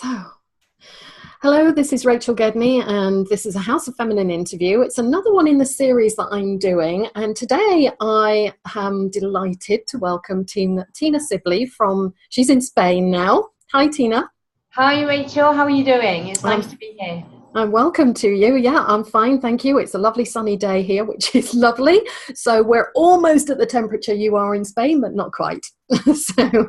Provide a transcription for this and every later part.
So, hello, this is Rachel Gedney, and this is a House of Feminine interview. It's another one in the series that I'm doing, and today I am delighted to welcome Tina Sibley she's in Spain now. Hi, Tina. Hi, Rachel. How are you doing? It's nice to be here. I'm welcome to you. Yeah, I'm fine, thank you. It's a lovely sunny day here, which is lovely. So we're almost at the temperature you are in Spain, but not quite. So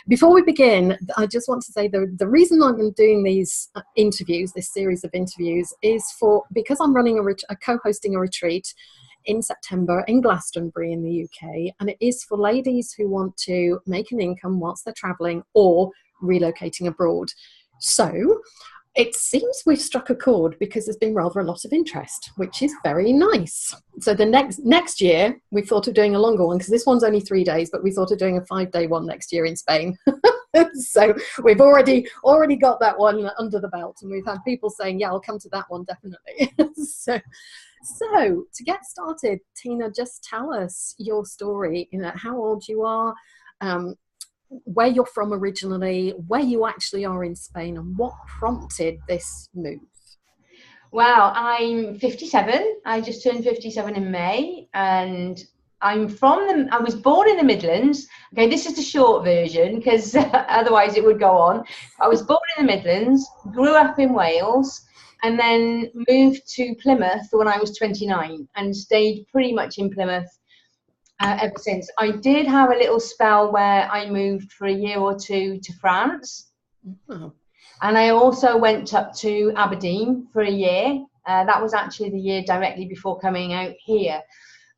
before we begin, I just want to say the reason I'm doing these interviews, this series of interviews, is because I'm running co-hosting a retreat in September in Glastonbury in the UK, and it is for ladies who want to make an income whilst they're traveling or relocating abroad. So it seems we've struck a chord because there's been rather a lot of interest, which is very nice. So the next year, we thought of doing a longer one because this one's only 3 days, but we thought of doing a 5-day one next year in Spain. So we've already got that one under the belt, and we've had people saying, yeah, I'll come to that one definitely. So to get started, Tina, just tell us your story, how old you are, where you're from originally, where you actually are in Spain, and what prompted this move. Well, I'm 57. I just turned 57 in May, and I was born in the Midlands. Okay, this is the short version because otherwise it would go on. I was born in the Midlands, grew up in Wales, and then moved to Plymouth when I was 29 and stayed pretty much in Plymouth ever since. I did have a little spell where I moved for a year or two to France. Oh. And I also went up to Aberdeen for a year. That was actually the year directly before coming out here.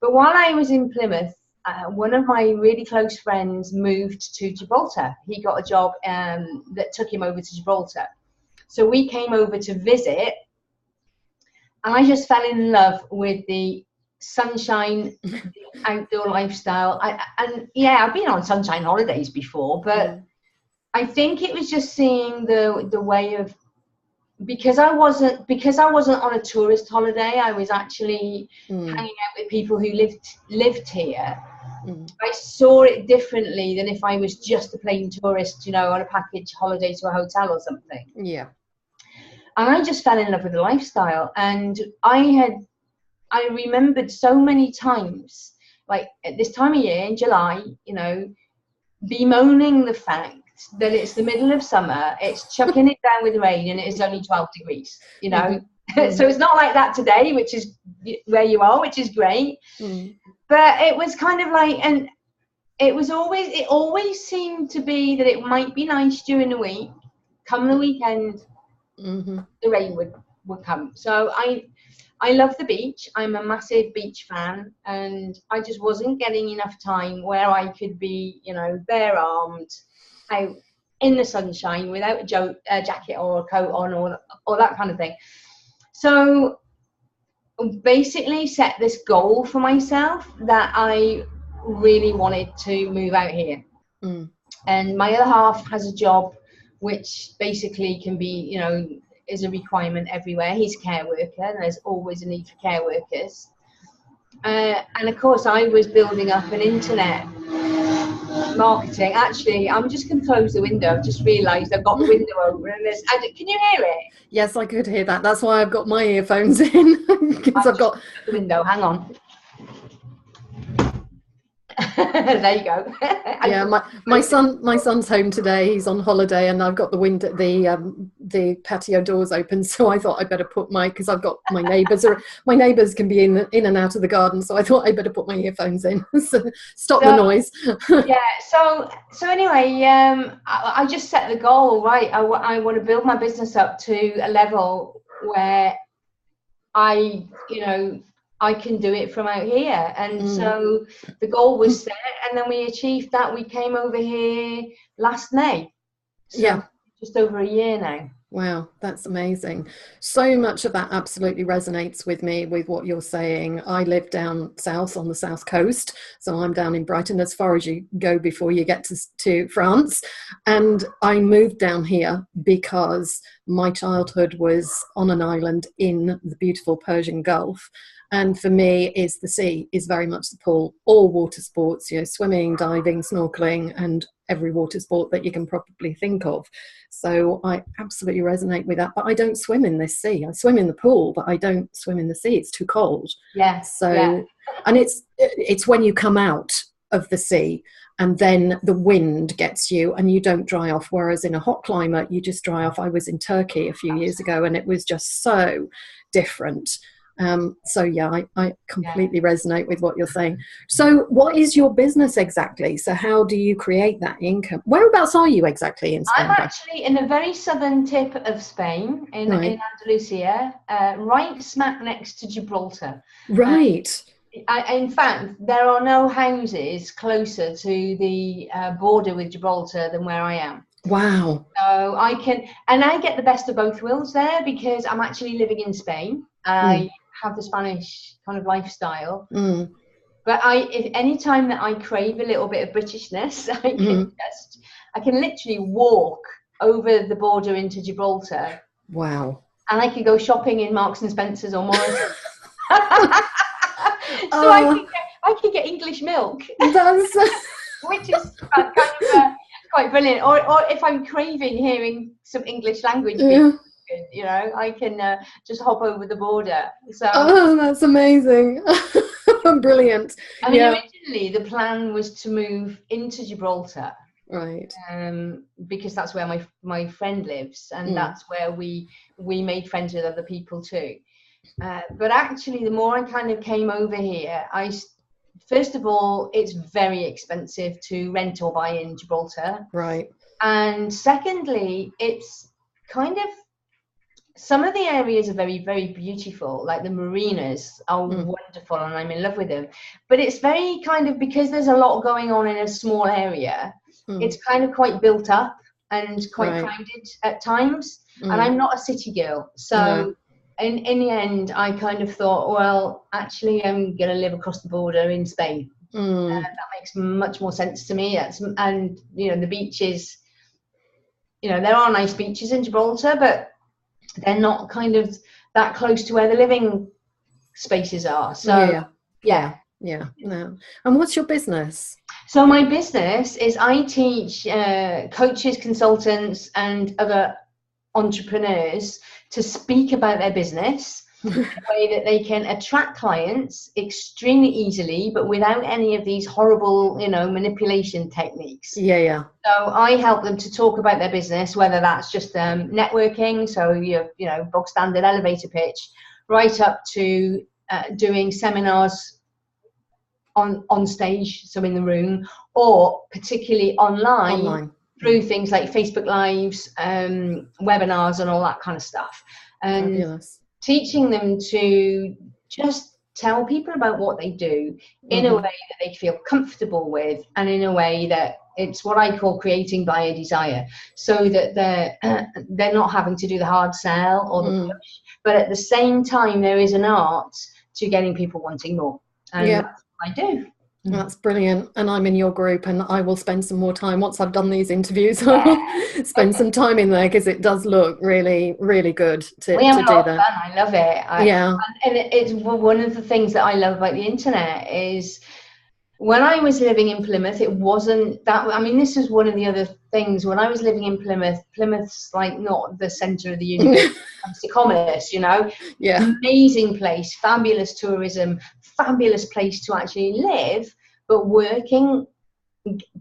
But while I was in Plymouth, one of my really close friends moved to Gibraltar. He got a job that took him over to Gibraltar. So we came over to visit, and I just fell in love with the sunshine, the outdoor lifestyle. I've been on sunshine holidays before, but I think it was just seeing the way of, because I wasn't on a tourist holiday. I was actually hanging out with people who lived here. I saw it differently than if I was just a plain tourist, on a package holiday to a hotel or something. Yeah. And I just fell in love with the lifestyle, and I remembered so many times, like at this time of year in July, bemoaning the fact that it's the middle of summer, it's chucking it down with rain, and it is only 12 degrees, Mm-hmm. So it's not like that today, which is where you are, which is great. But it was kind of like, and it always seemed to be that it might be nice during the week. Come the weekend, the rain would come. So I love the beach. I'm a massive beach fan, and I just wasn't getting enough time where I could be, bare-armed, out in the sunshine without a jacket or a coat on or that kind of thing. So basically set this goal for myself that I really wanted to move out here. And my other half has a job which basically can be, is a requirement everywhere. He's a care worker, and there's always a need for care workers. And of course, I was building up an internet marketing. Actually, I'm just going to close the window. I've just realised I've got the window open, and can you hear it? Yes, I could hear that. That's why I've got my earphones in, because I've got the window. Hang on. There you go. Yeah, my son's home today. He's on holiday, and I've got the patio doors open. So I thought I'd better put because I've got my neighbours can be in and out of the garden. So I thought I'd better put my earphones in, so stop the noise. Yeah. So anyway, I just set the goal, right? I want to build my business up to a level where I can do it from out here. And so the goal was set, and then we achieved that. We came over here last May. So just over a year now. Wow, that's amazing. So much of that absolutely resonates with me, with what you're saying. I live down south on the south coast, so I'm down in Brighton, as far as you go before you get to France. And I moved down here because my childhood was on an island in the beautiful Persian Gulf. And for me, is the sea, is very much the pool. All water sports, swimming, diving, snorkeling, and every water sport that you can probably think of. So I absolutely resonate with that. But I don't swim in this sea. I swim in the pool, but I don't swim in the sea. It's too cold. And it's when you come out of the sea and then the wind gets you and you don't dry off, whereas in a hot climate you just dry off. I was in Turkey a few years ago and it was just so different. I completely resonate with what you're saying. So what is your business exactly? So how do you create that income? Whereabouts are you exactly in Spain? I'm actually in the very southern tip of Spain, in Andalucía, right smack next to Gibraltar. Right. In fact, there are no houses closer to the border with Gibraltar than where I am. Wow. So I get the best of both worlds there because I'm actually living in Spain. I have the Spanish kind of lifestyle. But if any time that I crave a little bit of Britishness, I can literally walk over the border into Gibraltar. Wow. And I could go shopping in Marks and Spencer's or Morrison's. So I could get English milk. That's which is kind of quite brilliant. Or if I'm craving hearing some English language, I can just hop over the border. So that's amazing. Brilliant. I mean, originally the plan was to move into Gibraltar, right? Because that's where my friend lives, and that's where we made friends with other people too. But actually, the more I kind of came over here, first of all, it's very expensive to rent or buy in Gibraltar. Right. And secondly, it's kind of, some of the areas are very, very beautiful. Like the marinas are wonderful and I'm in love with them. But it's very kind of, because there's a lot going on in a small area, it's kind of quite built up and quite crowded at times. And I'm not a city girl. So in the end, I kind of thought, well, actually, I'm going to live across the border in Spain. That makes much more sense to me. And the beaches, there are nice beaches in Gibraltar, but they're not kind of that close to where the living spaces are. So, yeah. No. And what's your business? So my business is I teach coaches, consultants, and other entrepreneurs to speak about their business in a way that they can attract clients extremely easily, but without any of these horrible, manipulation techniques. So I help them to talk about their business, whether that's just networking, so bog standard elevator pitch, right up to doing seminars on stage, so in the room, or particularly online. Through things like Facebook Lives, webinars and all that kind of stuff. And fabulous. Teaching them to just tell people about what they do in a way that they feel comfortable with, and in a way that it's what I call creating buyer desire, so that they're not having to do the hard sell or the push, but at the same time there is an art to getting people wanting more. And that's what I do. That's brilliant. And I'm in your group, and I will spend some more time once I've done these interviews. I will spend some time in there because it does look really, really good to do that. Fun. I love it. And it's one of the things that I love about the internet is when I was living in Plymouth, it wasn't that. I mean, this is one of the other things. When I was living in Plymouth's like not the centre of the universe when it comes to commerce, amazing place, fabulous tourism, fabulous place to actually live, but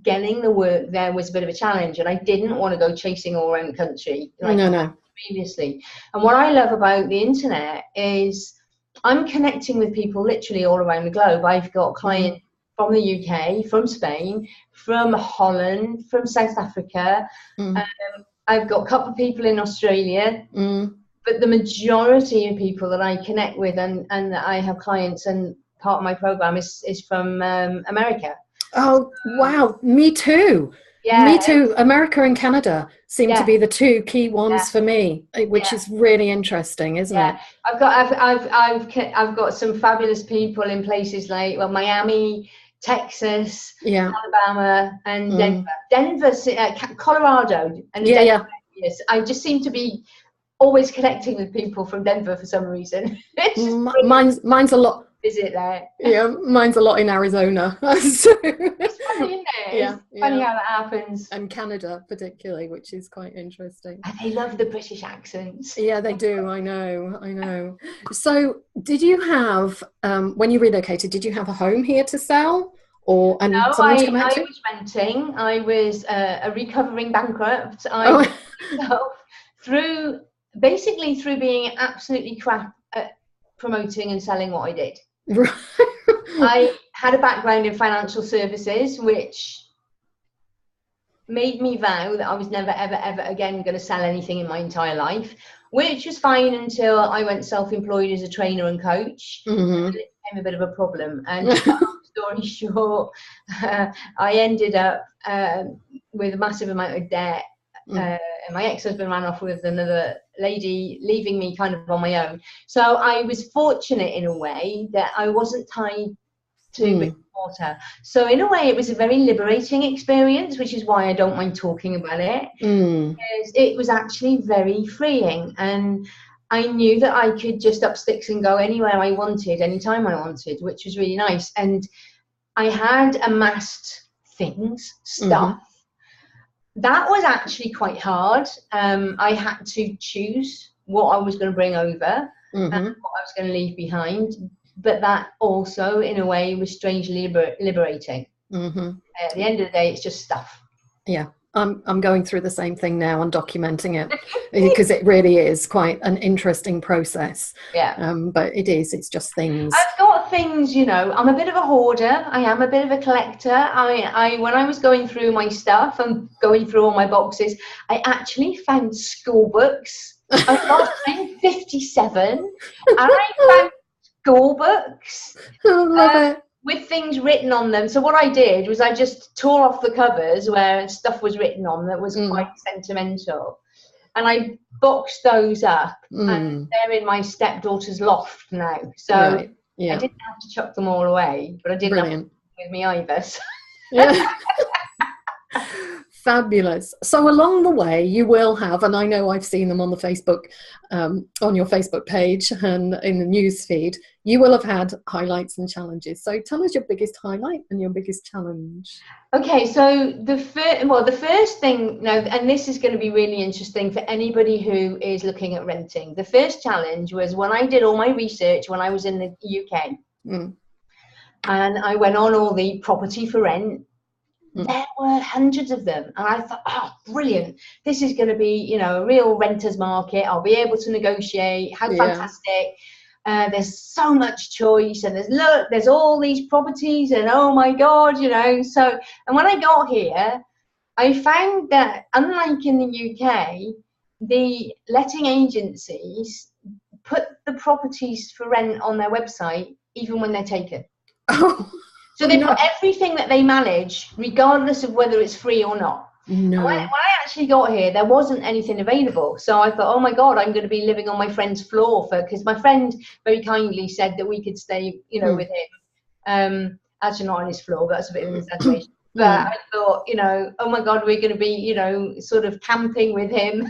getting the work there was a bit of a challenge, and I didn't want to go chasing all around the country previously. And what I love about the internet is I'm connecting with people literally all around the globe. I've got clients from the UK, from Spain, from Holland, from South Africa. I've got a couple of people in Australia. But the majority of people that I connect with and that I have clients and part of my program is from America. Oh, wow. Me too. Me too. America and Canada seem to be the two key ones for me, which is really interesting, isn't it? I've got some fabulous people in places like Miami, Texas, Alabama, and Denver, Colorado, and Yes, I just seem to be always connecting with people from Denver for some reason. Mine's a lot visit there. Yeah, mine's a lot in Arizona. So, It's funny, isn't it? yeah, It's funny how that happens. And Canada particularly, which is quite interesting. And they love the British accents. Yeah, they do. I know. So did you have, when you relocated, did you have a home here to sell? No, Someone to come out I to? was renting. I was a recovering bankrupt. Through being absolutely crap at promoting and selling what I did. I had a background in financial services, which made me vow that I was never, ever, ever again going to sell anything in my entire life, which was fine until I went self-employed as a trainer and coach. And it became a bit of a problem. And long story short, I ended up with a massive amount of debt. And my ex-husband ran off with another lady, leaving me kind of on my own. So I was fortunate in a way that I wasn't tied to brick and mortar. So in a way, it was a very liberating experience, which is why I don't mind talking about it. Because it was actually very freeing, and I knew that I could just up sticks and go anywhere I wanted, anytime I wanted, which was really nice. And I had amassed stuff. That was actually quite hard. I had to choose what I was going to bring over and what I was going to leave behind. But that also, in a way, was strangely liberating. At the end of the day, it's just stuff. Yeah, I'm going through the same thing now and documenting it because it really is quite an interesting process. Yeah. But it's just things. I've got things, I'm a bit of a hoarder. I am a bit of a collector. I when I was going through my stuff and going through all my boxes, I actually found school books. I'm 57 and I found school books. Love it. With things written on them. So what I did was I just tore off the covers where stuff was written on that was quite sentimental, and I boxed those up, and they're in my stepdaughter's loft now. So I didn't have to chuck them all away, but I didn't have them with me either. So. Yeah. Fabulous. So along the way you will have, and I know I've seen them on the Facebook, on your Facebook page and in the news feed, you will have had highlights and challenges. So tell us your biggest highlight and your biggest challenge. Okay, so the first thing now, and this is going to be really interesting for anybody who is looking at renting. The first challenge was when I did all my research when I was in the UK, and I went on all the property for rent. There were hundreds of them, and I thought, oh, brilliant, this is going to be, a real renter's market. I'll be able to negotiate. How fantastic. There's so much choice, and there's all these properties, and oh my God, so, and when I got here, I found that unlike in the UK, the letting agencies put the properties for rent on their website even when they're taken. So they put everything that they manage, regardless of whether it's free or not. No. When I actually got here, there wasn't anything available. So I thought, oh my God, I'm going to be living on my friend's floor because my friend very kindly said that we could stay, with him. Actually not on his floor, but that's a bit of an exaggeration. But I thought, oh my God, we're going to be, sort of camping with him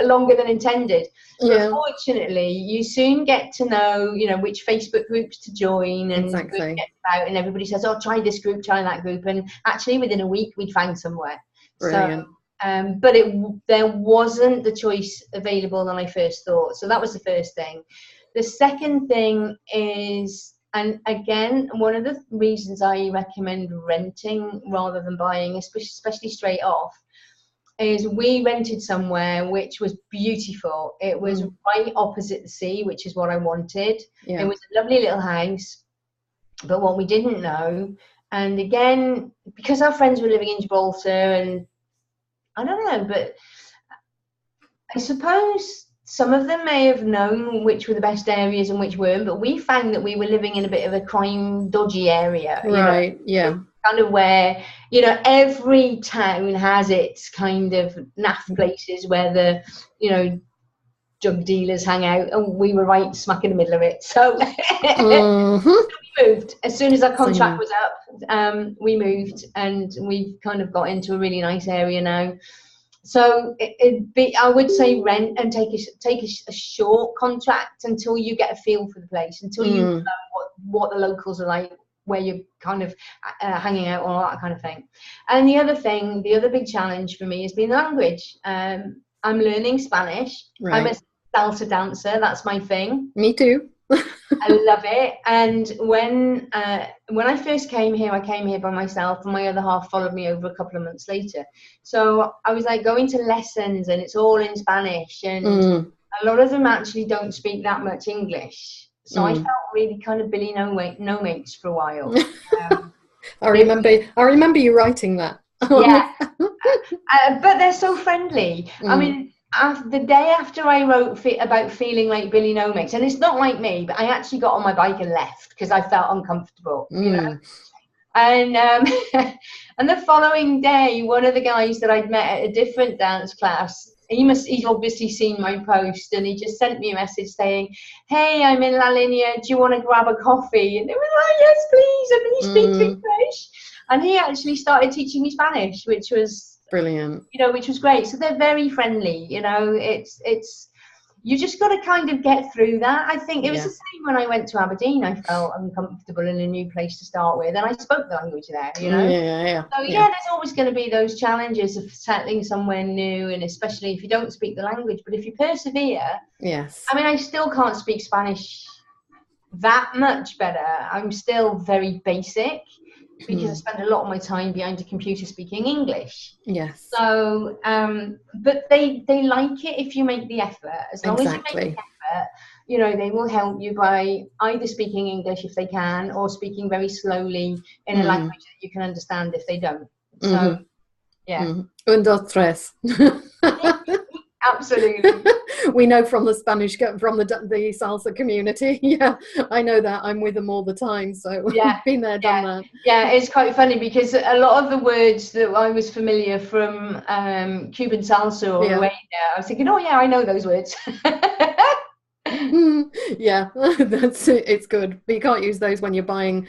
longer than intended. But fortunately, you soon get to know, which Facebook groups to join and get out, and everybody says, oh, try this group, try that group. And actually within a week, we'd found somewhere. Brilliant. So, but there wasn't the choice available than I first thought. So that was the first thing. The second thing is, and again, one of the reasons I recommend renting rather than buying, especially straight off, is we rented somewhere which was beautiful. It was right opposite the sea, which is what I wanted. It was a lovely little house. But what we didn't know, and again, because our friends were living in Gibraltar, and I don't know, but I suppose some of them may have known which were the best areas and which weren't, but we found that we were living in a bit of a crime dodgy area. Right, Kind of where, every town has its kind of naff places where the, drug dealers hang out, and we were right smack in the middle of it. So, so we moved. As soon as our contract was up, we moved, and we've kind of got into a really nice area now. So I would say rent and take a short contract until you get a feel for the place, until you know what the locals are like, where you're kind of hanging out, all that kind of thing. And the other big challenge for me has been the language. I'm learning Spanish. Right. I'm a salsa dancer. That's my thing. Me too. I love it. And when I first came here, I came here by myself, and my other half followed me over a couple of months later. So I was like going to lessons, and it's all in Spanish, and a lot of them actually don't speak that much English. So I felt really kind of Billy No Mates for a while. I remember you writing that. Yeah, but they're so friendly. I mean, the day after I wrote about feeling like Billy No Mates, and it's not like me, but I actually got on my bike and left because I felt uncomfortable, you know. And and the following day, one of the guys that I'd met at a different dance class, he's obviously seen my post, and he just sent me a message saying, "Hey, I'm in La Linea. Do you want to grab a coffee?" And they were like, "Yes, please. And he speaks English." And he actually started teaching me Spanish, which was brilliant. You know, which was great. So they're very friendly. You know, it's you just got to kind of get through that. I think it was the same when I went to Aberdeen. I felt uncomfortable in a new place to start with, and I spoke the language there, you know. So there's always going to be those challenges of settling somewhere new, and especially if you don't speak the language. But if you persevere, I mean, I still can't speak Spanish that much better. I'm still very basic, because I spend a lot of my time behind a computer speaking English. So, but they like it if you make the effort. As long as you make the effort, you know, they will help you by either speaking English if they can, or speaking very slowly in a language that you can understand if they don't. So, Un, dos, tres. Absolutely. We know from the Spanish, from the salsa community. Yeah, I know that. I'm with them all the time. So been there, done that. Yeah, it's quite funny because a lot of the words that I was familiar from Cuban salsa or Linea, I was thinking, oh yeah, I know those words. Yeah, that's it. It's good, but you can't use those when you're buying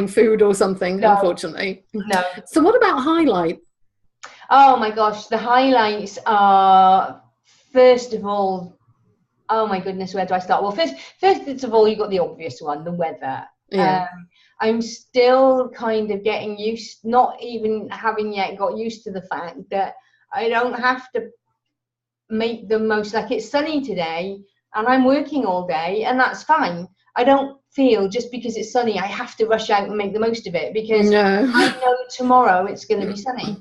food or something, unfortunately. No. So what about highlight? Oh my gosh, the highlights are, first of all, oh my goodness, where do I start? Well, first of all, you've got the obvious one, the weather. I'm still kind of getting used, not even having yet got used to the fact that I don't have to make the most, like it's sunny today and I'm working all day, and that's fine. I don't feel just because it's sunny I have to rush out and make the most of it, because I know tomorrow it's going to be sunny.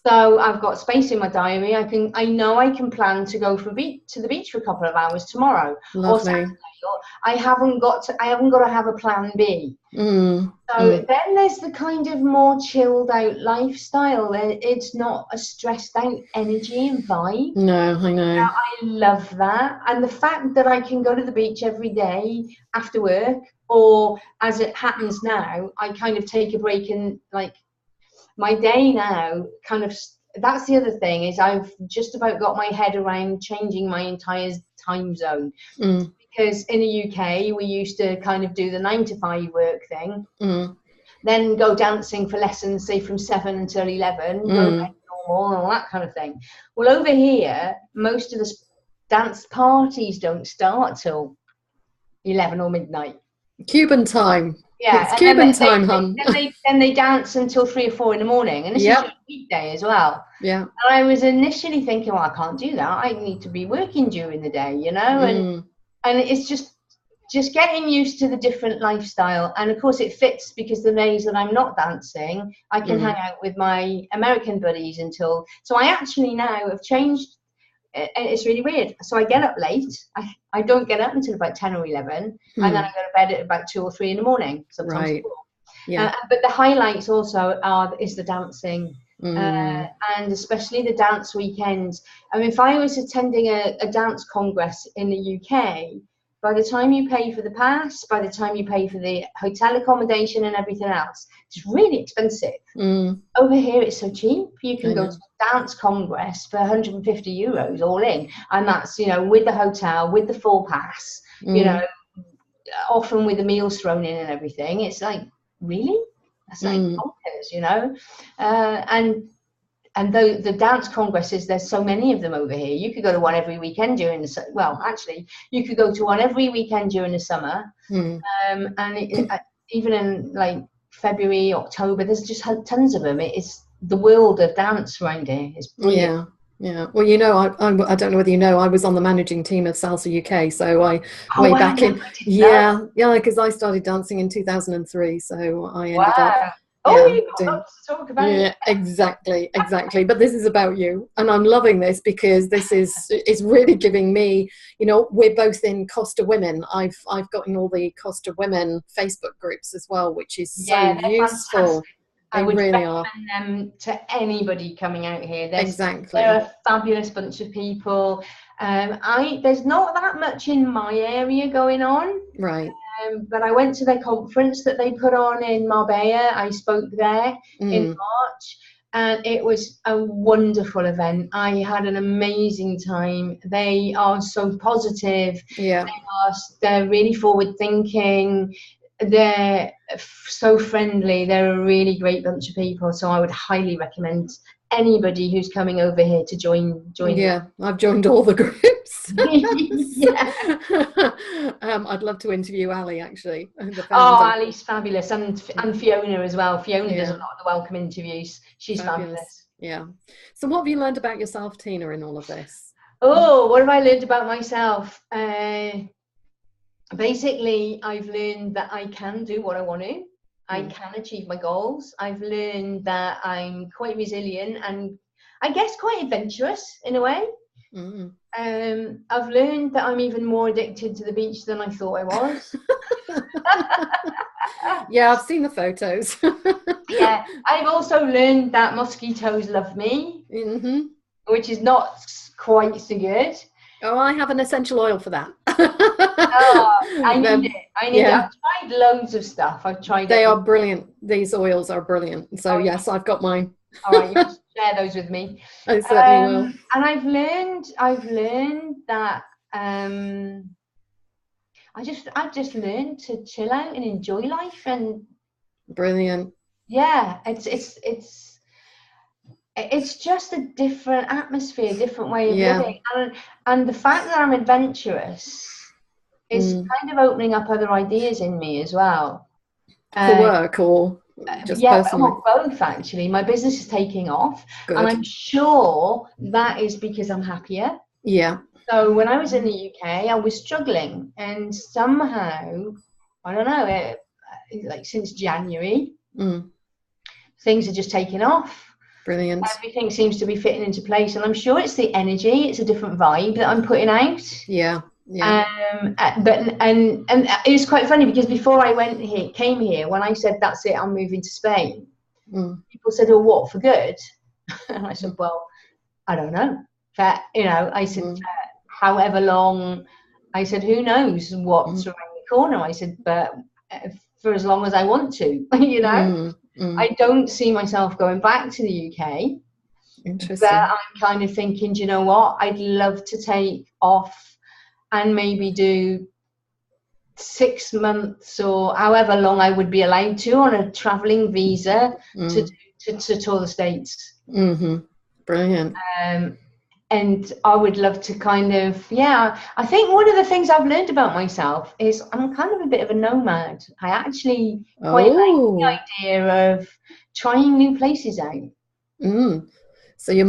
So I've got space in my diary. I know I can plan to go to the beach for a couple of hours tomorrow. Or Saturday, or I haven't got to have a plan B. So then there's the kind of more chilled out lifestyle. It's not a stressed out energy and vibe. No, I know. I love that. And the fact that I can go to the beach every day after work, or as it happens now, I kind of take a break, and like my day now kind of, that's the other thing, is I've just about got my head around changing my entire time zone. Because in the UK we used to kind of do the 9 to 5 work thing, then go dancing for lessons, say from 7 until 11, go back normal and all that kind of thing. Well, over here most of the dance parties don't start till 11 or midnight. Cuban time. Yeah, it's Cuban time, hon. Then they dance until 3 or 4 in the morning, and this is a weekday as well. And I was initially thinking, well, I can't do that. I need to be working during the day, you know. And it's just getting used to the different lifestyle. And of course it fits, because the days that I'm not dancing, I can hang out with my American buddies until. So I actually now have changed. And it's really weird. So I get up late. I don't get up until about 10 or 11, and then I go to bed at about 2 or 3 in the morning, sometimes 4. But the highlights also is the dancing, and especially the dance weekends. I mean, if I was attending a dance congress in the UK, by the time you pay for the pass, by the time you pay for the hotel accommodation and everything else, it's really expensive. Over here, it's so cheap. You can go to a dance congress for 150 euros all in. And that's, you know, with the hotel, with the full pass, you know, often with the meals thrown in and everything. It's like, really? That's like bonkers, you know? And and though the dance congresses, there's so many of them over here. You could go to one every weekend during the actually, you could go to one every weekend during the summer, even in like February, October, there's just tons of them. It's the world of dance around here. It's brilliant. Yeah. Well, you know, I don't know whether you know, I was on the managing team of Salsa UK. So because I started dancing in 2003. So I ended up. You've got lots to talk about. Yeah, exactly. But this is about you, and I'm loving this because this is really giving me, you know, we're both in Costa Women. I've gotten all the Costa Women Facebook groups as well, which is so useful. Fantastic. I would recommend them to anybody coming out here. They're a fabulous bunch of people. There's not that much in my area going on. Right. But I went to their conference that they put on in Marbella. I spoke there in March, and it was a wonderful event. I had an amazing time. They are so positive. Yeah. They're really forward thinking. They're so friendly. They're a really great bunch of people. So I would highly recommend anybody who's coming over here to join. Yeah, I've joined all the groups. Yeah. I'd love to interview Ali, actually. Ali's fabulous, and Fiona as well. Fiona does a lot of the welcome interviews. She's fabulous. Yeah. So what have you learned about yourself, Tina, in all of this? Oh, what have I learned about myself? Basically, I've learned that I can do what I want to. I can achieve my goals. I've learned that I'm quite resilient and I guess quite adventurous in a way. I've learned that I'm even more addicted to the beach than I thought I was. Yeah, I've seen the photos. Yeah, I've also learned that mosquitoes love me, which is not quite so good. Oh, I have an essential oil for that. I need it. I've tried loads of stuff. They are brilliant. These oils are brilliant. So yes, I've got mine. All right, you must share those with me. I certainly will. And I've learned that I've just learned to chill out and enjoy life. And brilliant. Yeah, it's just a different atmosphere, different way of living, and the fact that I'm adventurous is kind of opening up other ideas in me as well. For work or just personally? Well, both actually. My business is taking off. Good. And I'm sure that is because I'm happier. Yeah. So when I was in the UK, I was struggling, and somehow, I don't know, like since January, things are just taking off. Brilliant. Everything seems to be fitting into place, and I'm sure it's the energy. It's a different vibe that I'm putting out. Yeah. But it was quite funny because before I came here, when I said that's it, I'm moving to Spain, people said, "Oh, what, for good?" And I said, "Well, I don't know. I said, however long." I said, "Who knows what's around the corner?" I said, "But for as long as I want to, I don't see myself going back to the UK." Interesting. But I'm kind of thinking, do you know what? I'd love to take off and maybe do 6 months or however long I would be allowed to on a traveling visa to tour the States. Brilliant. And I would love to kind of, I think one of the things I've learned about myself is I'm kind of a bit of a nomad. I actually quite like the idea of trying new places out. So you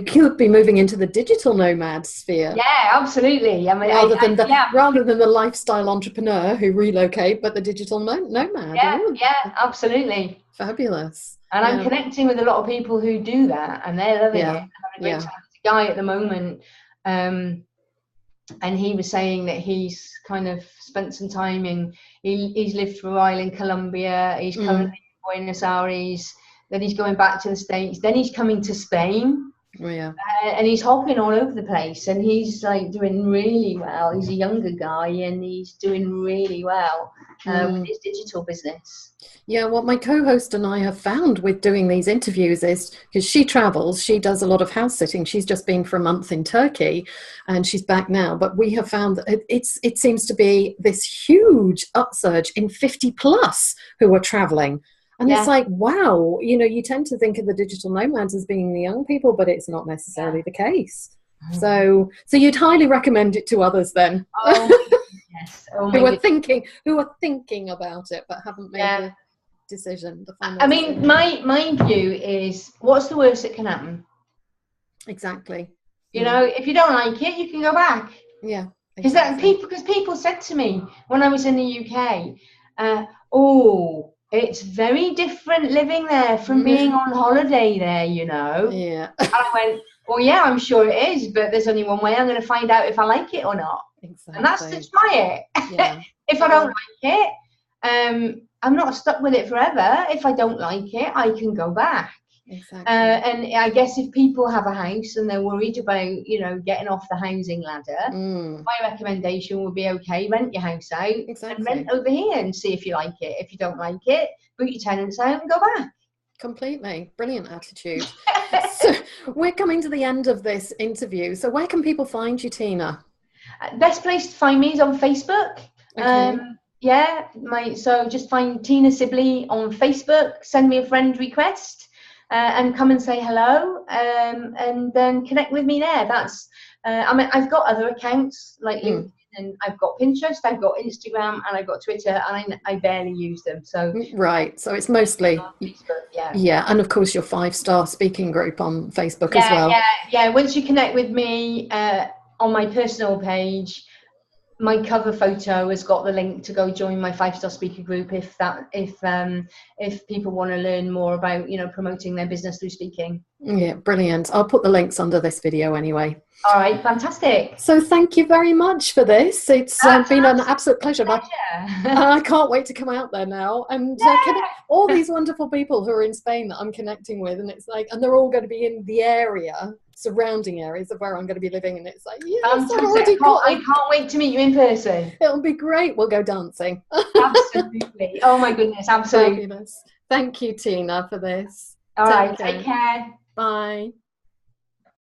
could be moving into the digital nomad sphere. Yeah, absolutely. I mean, rather than the lifestyle entrepreneur who relocate, but the digital nomad. Yeah, absolutely. Fabulous. And I'm connecting with a lot of people who do that, and they're loving it. Having a great time. There's a guy at the moment, and he was saying that he's kind of spent some time he's lived for a while in Colombia. He's currently in Buenos Aires. Then he's going back to the States. Then he's coming to Spain. And he's hopping all over the place. And he's like doing really well. He's a younger guy and he's doing really well with his digital business. Yeah, what my co-host and I have found with doing these interviews is, because she travels, she does a lot of house sitting. She's just been for a month in Turkey and she's back now. But we have found that it seems to be this huge upsurge in 50 plus who are traveling. And it's like, wow, you know, you tend to think of the digital nomads as being the young people, but it's not necessarily the case. So you'd highly recommend it to others then. Oh, yes. Oh, who are thinking about it but haven't made the decision. I mean, my view is, what's the worst that can happen? Exactly. You know, if you don't like it, you can go back. Yeah. Exactly. Because people said to me when I was in the UK, oh, it's very different living there from being on holiday there, you know. Yeah. And I went, well, yeah, I'm sure it is, but there's only one way I'm going to find out if I like it or not. Exactly. And that's to try it. Yeah. If I don't like it, I'm not stuck with it forever. If I don't like it, I can go back. Exactly. And I guess if people have a house and they're worried about, you know, getting off the housing ladder, my recommendation would be, okay, rent your house out and rent over here and see if you like it. If you don't like it, boot your tenants out and go back. Completely. Brilliant attitude. So we're coming to the end of this interview. So where can people find you, Tina? Best place to find me is on Facebook. Okay. So just find Tina Sibley on Facebook, send me a friend request. And come and say hello, and then connect with me there. That's, I mean, I've got other accounts like LinkedIn, and I've got Pinterest, I've got Instagram, and I've got Twitter, and I barely use them. So right, so it's mostly Facebook, yeah, and of course your 5-star speaking group on Facebook as well. Yeah. Once you connect with me on my personal page, my cover photo has got the link to go join my 5-star speaker group if people want to learn more about, you know, promoting their business through speaking. Yeah, brilliant. I'll put the links under this video anyway. All right, fantastic. So thank you very much for this. It's been an absolute pleasure. I can't wait to come out there now and all these wonderful people who are in Spain that I'm connecting with, and it's like, and they're all going to be in the area, surrounding areas of where I'm going to be living, and it's like, yes, I can't wait to meet you in person. It'll be great. We'll go dancing. Absolutely. Oh my goodness, absolutely. Fabulous. Thank you, Tina, for this. All right, take care. Bye.